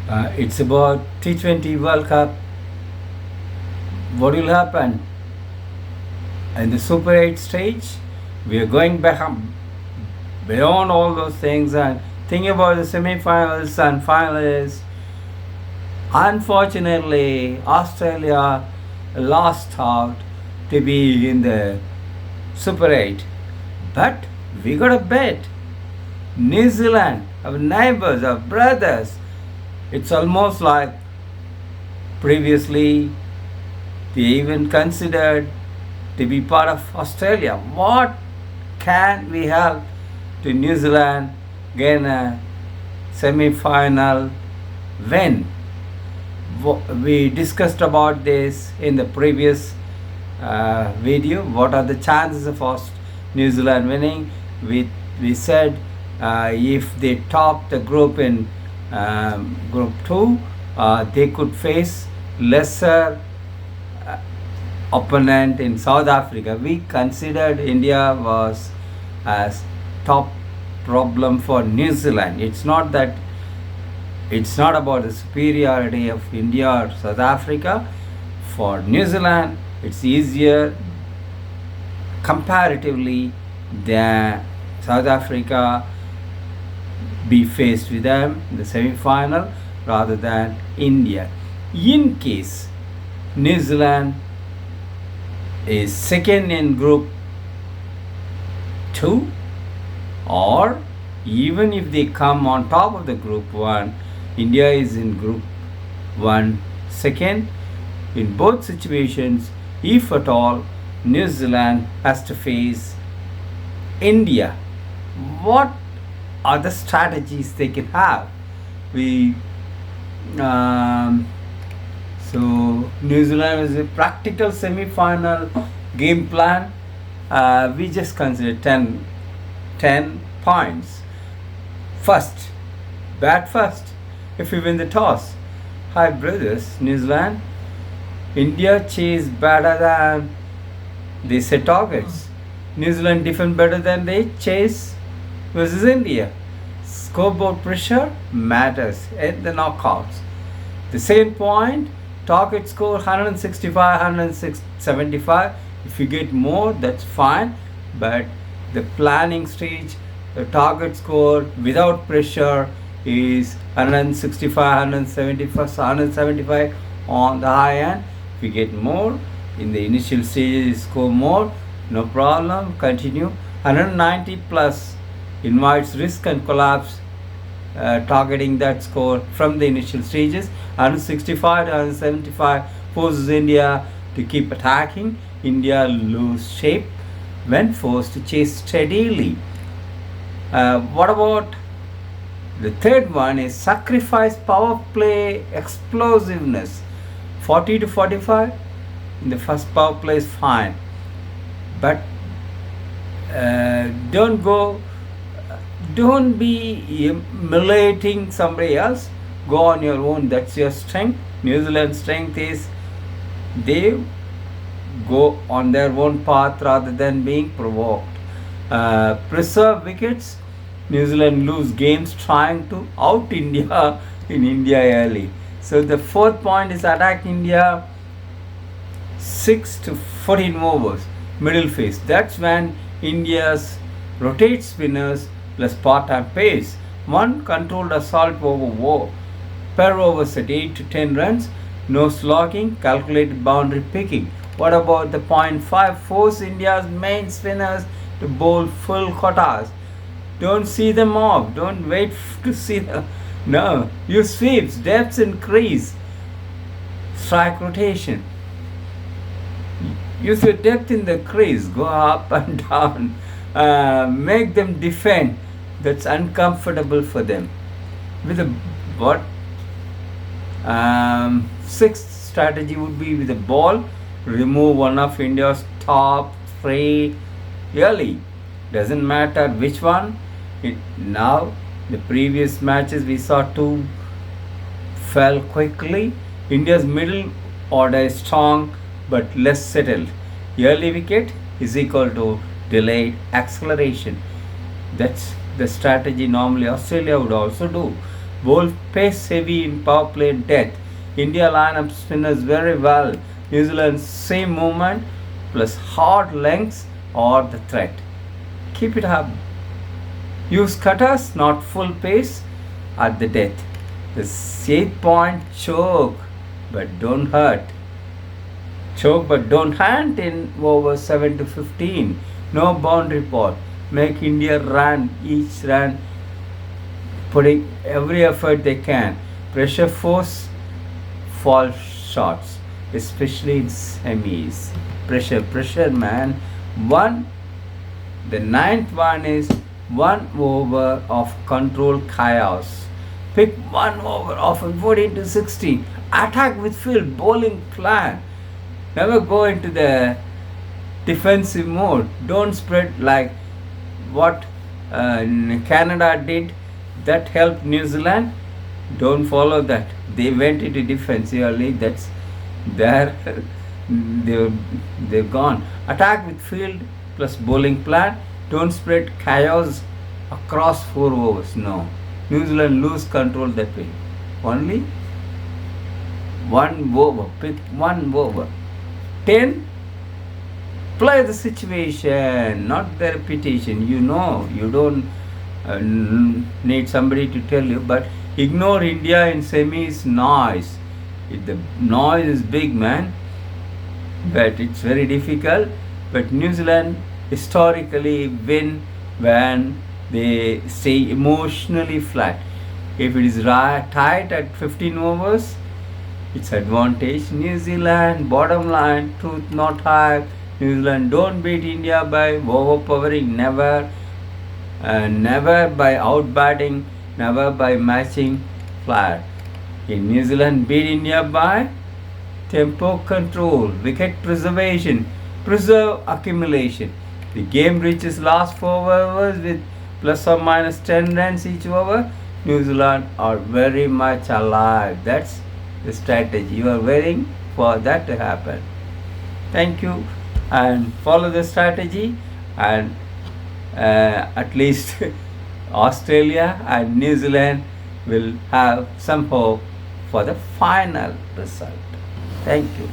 It's about T20 World Cup. What will happen in the Super 8 stage? We are going back beyond all those things and thinking about the semi-finals and finalists. Unfortunately, Australia lost out to be in the Super 8. But we got a bet. New Zealand, our neighbors, our brothers. It's almost like previously they even considered to be part of Australia. What can we help to New Zealand gain a semi-final win? We discussed about this in the previous video. What are the chances of New Zealand winning? We said if they top the group in group 2, they could face lesser opponent in South Africa. We considered India was as top problem for New Zealand. It's not about the superiority of India or South Africa. For New Zealand, it's easier comparatively than South Africa be faced with them in the semi-final rather than India. In case New Zealand is second in group 2, or even if they come on top of the group 1, India is in group 1 second. In both situations, if at all New Zealand has to face India, what are the strategies they can have? So New Zealand is a practical semi-final game plan. We just consider 10 points. First, bat first. If we win the toss, hi brothers, New Zealand, India chase better than they set targets. New Zealand defend better than they chase versus India. Scoreboard pressure matters at the knockouts. The same point, target score 165, 175. If you get more, that's fine. But the planning stage, the target score without pressure is 165, 175 on the high end. If you get more in the initial stage, score more, no problem, continue. 190 plus invites risk and collapse, targeting that score from the initial stages. 165 to 175 forces India to keep attacking. India lose shape when forced to chase steadily. What about the third one? Is sacrifice power play explosiveness. 40 to 45 in the first power play is fine, but don't be emulating somebody else. Go on your own. That's your strength. New Zealand's strength is they go on their own path rather than being provoked. Preserve wickets. New Zealand lose games trying to out India in India early. So the fourth point is attack India 6 to 14 overs, middle phase. That's when India's rotate spinners plus part-time pace. One controlled assault per over set 8 to 10 runs. No slogging, calculated boundary picking. What about the point 5? Force India's main spinners to bowl full quotas. Don't see them off. Don't wait to see them. No, use sweeps, depths increase. Strike rotation. Use your depth in the crease. Go up and down. Make them defend. That's uncomfortable for them. With a what? Sixth strategy would be with the ball. Remove one of India's top 3 early. Doesn't matter which one. Now, the previous matches we saw 2 fell quickly. India's middle order is strong but less settled. Early wicket is equal to delayed acceleration. That's the strategy normally Australia would also do. bowl pace heavy in power play and death. India lineup spinners very well. New Zealand same movement plus hard lengths or the threat. Keep it up. Use cutters, not full pace at the death. The 8th point, choke but don't hurt. Choke but don't hunt in over 7 to 15. No boundary pot. Make India run each run, putting every effort they can. Pressure force fall shots, especially in semis. Pressure, man. The 9th one is 1 over of control chaos. Pick 1 over of 14 to 16. Attack with field, bowling plan. Never go into the defensive mode. Don't spread like what Canada did. That helped New Zealand. Don't follow that. They went into defensively. That's there. They're gone. Attack with field plus bowling plan. Don't spread chaos across 4 overs. No. New Zealand lose control that way. Only 1 over. Pick 1 over. 10. Play the situation, not the repetition. You know, you don't need somebody to tell you, but ignore India in semis noise. The noise is big, man, but it's very difficult. But New Zealand historically win when they stay emotionally flat. If it is tight at 15 overs, it's advantage. New Zealand, bottom line, truth not hype. New Zealand don't beat India by overpowering, never by outbatting, never by matching flat. In New Zealand beat India by tempo control, wicket preservation, preserve accumulation. The game reaches last 4 overs with plus or minus 10 runs each over. New Zealand are very much alive. That's the strategy. You are waiting for that to happen. Thank you, and follow the strategy, and at least Australia and New Zealand will have some hope for the final result. Thank you.